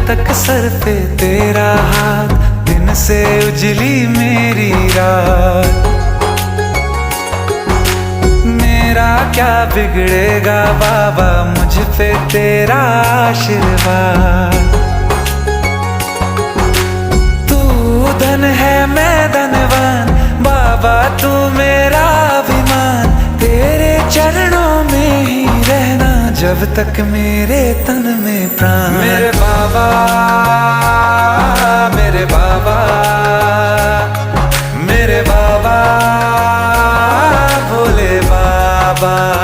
तक सर पे तेरा हाथ, दिन से उजली मेरी रात। मेरा क्या बिगड़ेगा बाबा, मुझ पे तेरा आशीर्वाद। तू धन है मैं धनवान, बाबा तू मेरा अभिमान। तेरे चरणों में ही रहना जब तक मेरे तन में प्राण। मेरे बाबा, मेरे बाबा, मेरे बाबा, भोले बाबा।